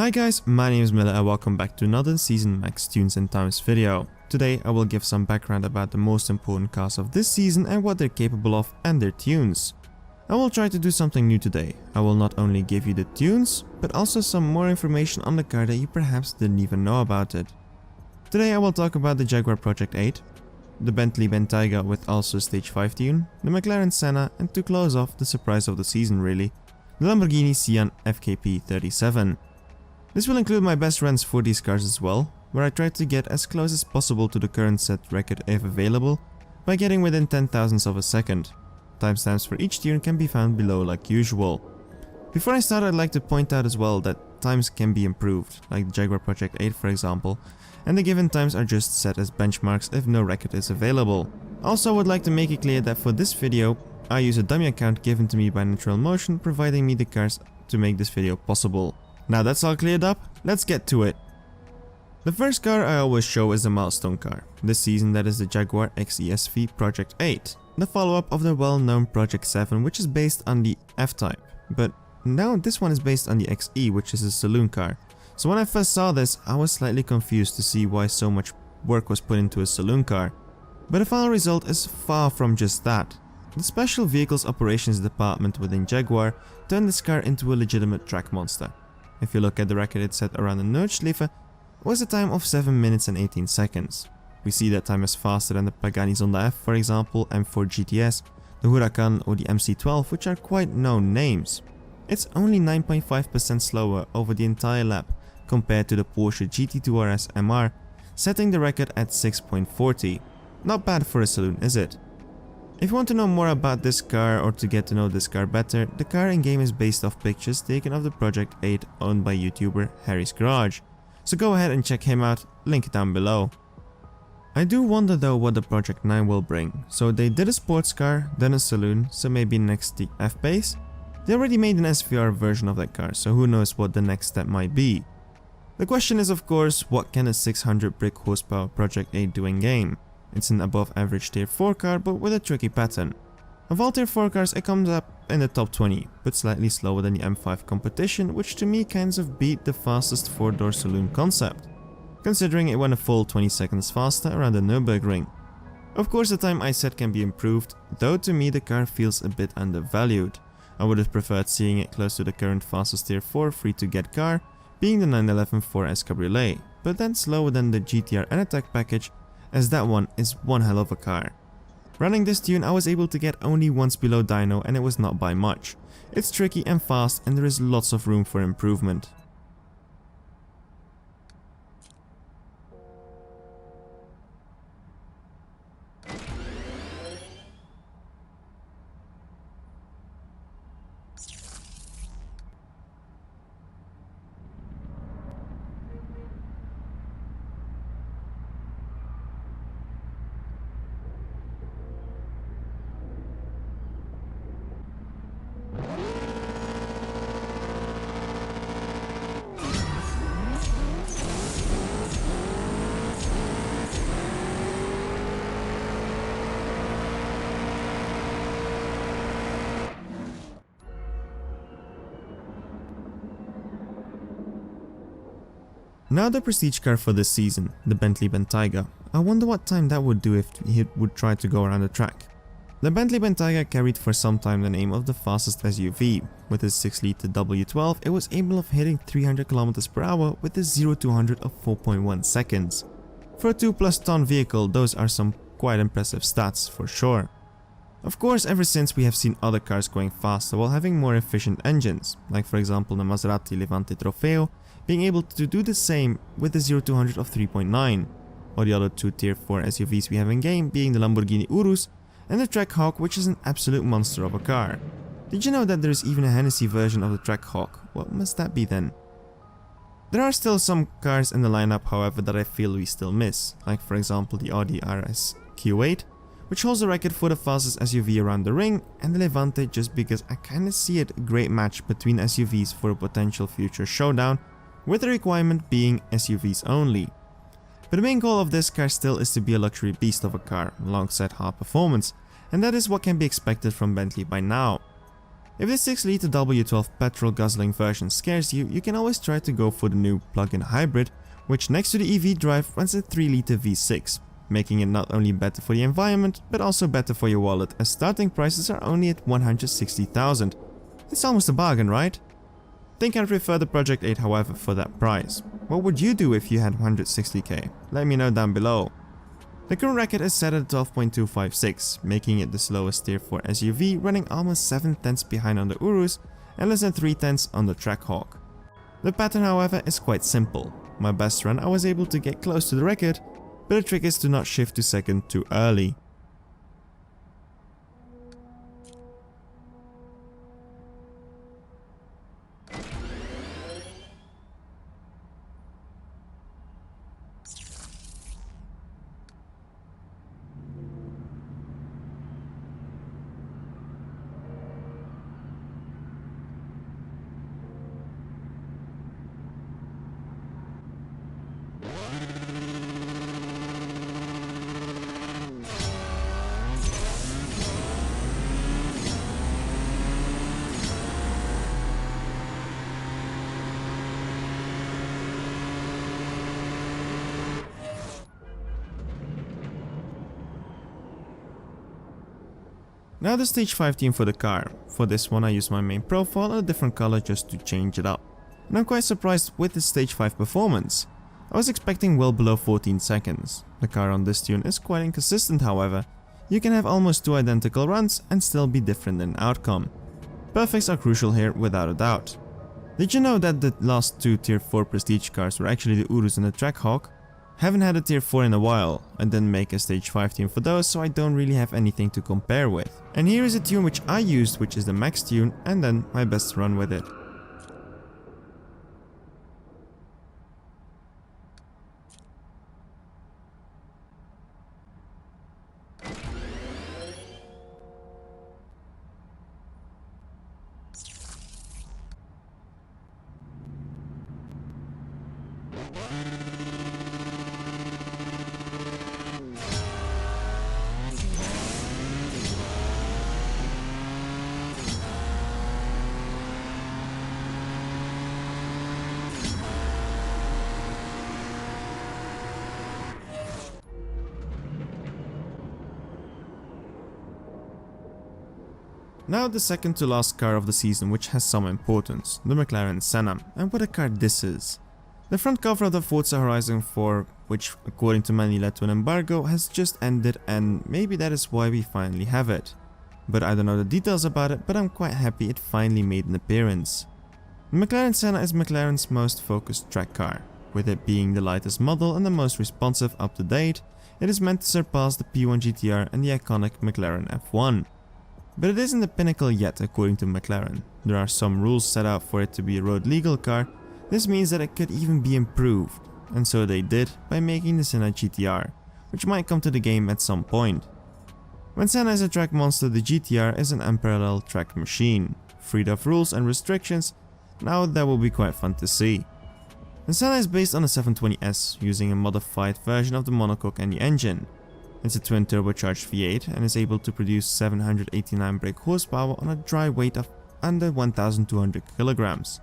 Hi guys, my name is Miller and welcome back to another Season Max Tunes and Times video. Today I will give some background about the most important cars of this season and what they're capable of and their tunes. I will try to do something new today. I will not only give you the tunes, but also some more information on the car that you perhaps didn't even know about it. Today I will talk about the Jaguar Project 8, the Bentley Bentayga with also Stage5 tune, the McLaren Senna, and to close off the surprise of the season really, the Lamborghini Sian FKP 37. This will include my best runs for these cars as well, where I tried to get as close as possible to the current set record if available, by getting within 10,000ths of a second. Timestamps for each tune can be found below like usual. Before I start, I'd like to point out as well that times can be improved, like the Jaguar Project 8 for example, and the given times are just set as benchmarks if no record is available. Also, I would like to make it clear that for this video, I use a dummy account given to me by Natural Motion, providing me the cars to make this video possible. Now that's all cleared up, let's get to it. The first car I always show is the milestone car. This season that is the Jaguar XESV Project 8, the follow-up of the well-known Project 7, which is based on the F-Type. But now this one is based on the XE, which is a saloon car. So when I first saw this, I was slightly confused to see why so much work was put into a saloon car. But the final result is far from just that. The Special Vehicles Operations Department within Jaguar turned this car into a legitimate track monster. If you look at the record it set around the Nordschleife, was a time of 7 minutes and 18 seconds. We see that time is faster than the Pagani Zonda F, for example, M4 GTS, the Huracan or the MC12, which are quite known names. It's only 9.5% slower over the entire lap compared to the Porsche GT2 RS MR, setting the record at 6.40. Not bad for a saloon, is it? If you want to know more about this car or to get to know this car better, the car in-game is based off pictures taken of the Project 8 owned by YouTuber Harry's Garage. So go ahead and check him out, link down below. I do wonder though what the Project 9 will bring. So they did a sports car, then a saloon, so maybe next the F-Pace? They already made an SVR version of that car, so who knows what the next step might be. The question is of course, what can a 600 brake horsepower Project 8 do in-game? It's an above average tier 4 car but with a tricky pattern. Of all tier 4 cars it comes up in the top 20, but slightly slower than the M5 competition, which to me kind of beat the fastest 4-door saloon concept, considering it went a full 20 seconds faster around the Nürburgring. Of course the time I set can be improved, though to me the car feels a bit undervalued. I would have preferred seeing it close to the current fastest tier 4 free to get car, being the 911 4S Cabriolet, but then slower than the GTR and Attack package, as that one is one hell of a car. Running this tune I was able to get only once below dyno and it was not by much. It's tricky and fast and there is lots of room for improvement. Now the prestige car for this season, the Bentley Bentayga. I wonder what time that would do if it would try to go around the track. The Bentley Bentayga carried for some time the name of the fastest SUV. With its 6-litre W12, it was able of hitting 300 km per hour with a 0-100 of 4.1 seconds. For a 2+ ton vehicle, those are some quite impressive stats for sure. Of course, ever since we have seen other cars going faster while having more efficient engines, like for example the Maserati Levante Trofeo, being able to do the same with a 0-100 of 3.9, or the other two tier 4 SUVs we have in game being the Lamborghini Urus and the Trackhawk, which is an absolute monster of a car. Did you know that there is even a Hennessy version of the Trackhawk? What must that be then? There are still some cars in the lineup however that I feel we still miss, like for example the Audi RS Q8, which holds the record for the fastest SUV around the ring, and the Levante just because I kinda see it a great match between SUVs for a potential future showdown, with the requirement being SUVs only. But the main goal of this car still is to be a luxury beast of a car alongside hard performance, and that is what can be expected from Bentley by now. If the 6-litre W12 petrol guzzling version scares you, you can always try to go for the new plug-in hybrid, which next to the EV drive runs a 3-litre V6, making it not only better for the environment, but also better for your wallet, as starting prices are only at 160,000. It's almost a bargain, right? Think I'd prefer the Project 8 however for that price. What would you do if you had 160k? Let me know down below. The current record is set at 12.256, making it the slowest tier 4 SUV, running almost 7/10 behind on the Urus and less than 3/10 on the Trackhawk. The pattern however is quite simple. My best run I was able to get close to the record, but the trick is to not shift to second too early. Now the Stage 5 theme for the car. For this one I used my main profile and a different color just to change it up. And I'm quite surprised with the Stage 5 performance. I was expecting well below 14 seconds. The car on this tune is quite inconsistent however. You can have almost two identical runs and still be different in outcome. Perfects are crucial here without a doubt. Did you know that the last two tier 4 prestige cars were actually the Urus and the Trackhawk? Haven't had a tier 4 in a while. I didn't make a Stage 5 tune for those, so I don't really have anything to compare with. And here is a tune which I used, which is the max tune, and then my best run with it. Now the second to last car of the season which has some importance, the McLaren Senna, and what a car this is. The front cover of the Forza Horizon 4, which according to many led to an embargo, has just ended, and maybe that is why we finally have it. But I don't know the details about it, but I'm quite happy it finally made an appearance. The McLaren Senna is McLaren's most focused track car. With it being the lightest model and the most responsive up to date, it is meant to surpass the P1 GTR and the iconic McLaren F1. But it isn't the pinnacle yet according to McLaren. There are some rules set out for it to be a road legal car. This means that it could even be improved, and so they did by making the Senna GTR, which might come to the game at some point. When Senna is a track monster, the GTR is an unparalleled track machine, freed of rules and restrictions. Now that will be quite fun to see. The Senna is based on a 720S, using a modified version of the monocoque and the engine. It's a twin turbocharged V8 and is able to produce 789 brake horsepower on a dry weight of under 1200 kilograms.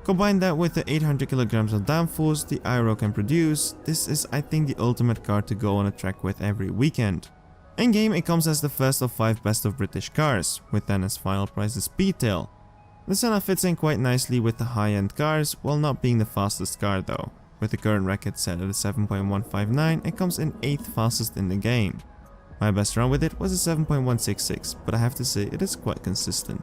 Combine that with the 800 kilograms of downforce the aero can produce, this is I think the ultimate car to go on a track with every weekend. In game it comes as the first of 5 best of British cars, with then as final prize the Speedtail. The Senna fits in quite nicely with the high-end cars, while not being the fastest car though. With the current record set at a 7.159, it comes in 8th fastest in the game. My best run with it was a 7.166, but I have to say it is quite consistent.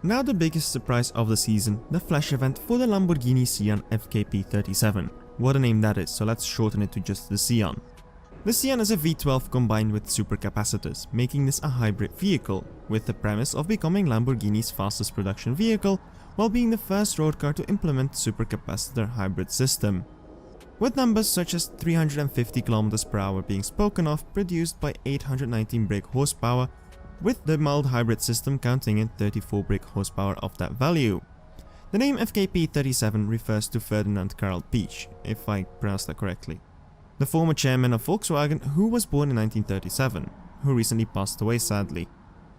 Now the biggest surprise of the season, the flash event for the Lamborghini Sian FKP 37. What a name that is, so let's shorten it to just the Sian. The Sian is a V12 combined with supercapacitors, making this a hybrid vehicle, with the premise of becoming Lamborghini's fastest production vehicle, while being the first road car to implement supercapacitor hybrid system. With numbers such as 350 km per hour being spoken of, produced by 819 brake horsepower, with the mild hybrid system counting in 34 brake horsepower of that value. The name FKP 37 refers to Ferdinand Karl Piëch, if I pronounced that correctly, the former chairman of Volkswagen, who was born in 1937, who recently passed away sadly.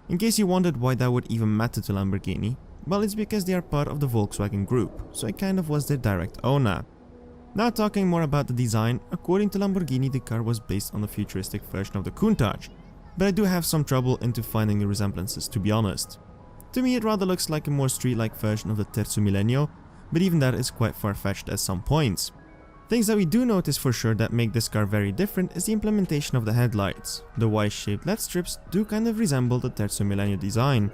In case you wondered why that would even matter to Lamborghini, well, it's because they are part of the Volkswagen group, so it kind of was their direct owner. Now talking more about the design, according to Lamborghini the car was based on the futuristic version of the Countach, but I do have some trouble into finding the resemblances, to be honest. To me it rather looks like a more street-like version of the Terzo Millennio, but even that is quite far-fetched at some points. Things that we do notice for sure that make this car very different is the implementation of the headlights. The Y-shaped LED strips do kind of resemble the Terzo Millennio design.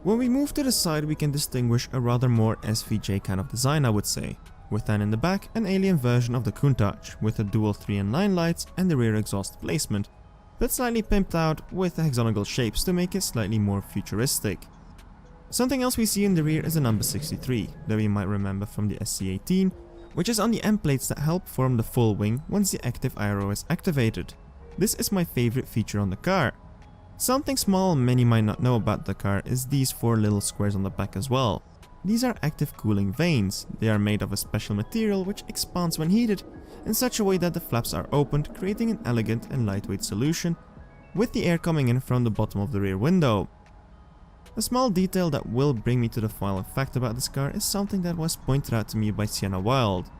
When we move to the side we can distinguish a rather more SVJ kind of design, I would say, with then in the back an alien version of the Countach with the dual 3 and 9 lights and the rear exhaust placement, but slightly pimped out with hexagonal shapes to make it slightly more futuristic. Something else we see in the rear is the number 63 that we might remember from the SC18, which is on the end plates that help form the full wing once the active aero is activated. This is my favorite feature on the car. Something small many might not know about the car is these 4 little squares on the back as well. These are active cooling vanes. They are made of a special material which expands when heated in such a way that the flaps are opened, creating an elegant and lightweight solution, with the air coming in from the bottom of the rear window. A small detail that will bring me to the final fact about this car is something that was pointed out to me by Sienna Wild.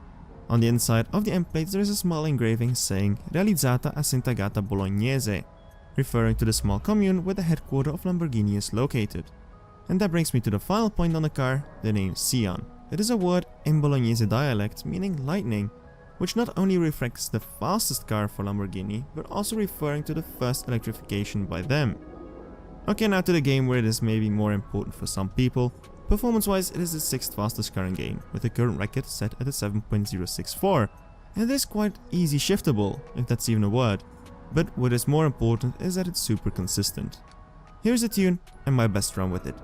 On the inside of the end plates there is a small engraving saying Realizzata a Sant'Agata Bolognese, referring to the small commune where the headquarters of Lamborghini is located. And that brings me to the final point on the car, the name Sian. It is a word in Bolognese dialect meaning lightning, which not only reflects the fastest car for Lamborghini, but also referring to the first electrification by them. Okay, now to the game where it is maybe more important for some people. Performance-wise, it is the 6th fastest car in game, with the current record set at a 7.064, and it is quite easy shiftable, if that's even a word. But what is more important is that it's super consistent. Here's the tune and my best run with it.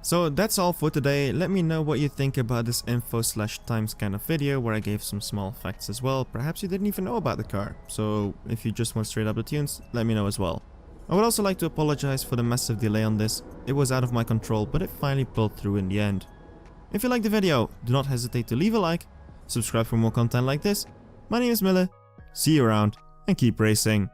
So that's all for today. Let me know what you think about this info/times kind of video where I gave some small facts as well. Perhaps you didn't even know about the car, so if you just want straight up the tunes, let me know as well. I would also like to apologize for the massive delay on this. It was out of my control, but it finally pulled through in the end. If you liked the video, do not hesitate to leave a like, subscribe for more content like this. My name is Mille, see you around, and keep racing.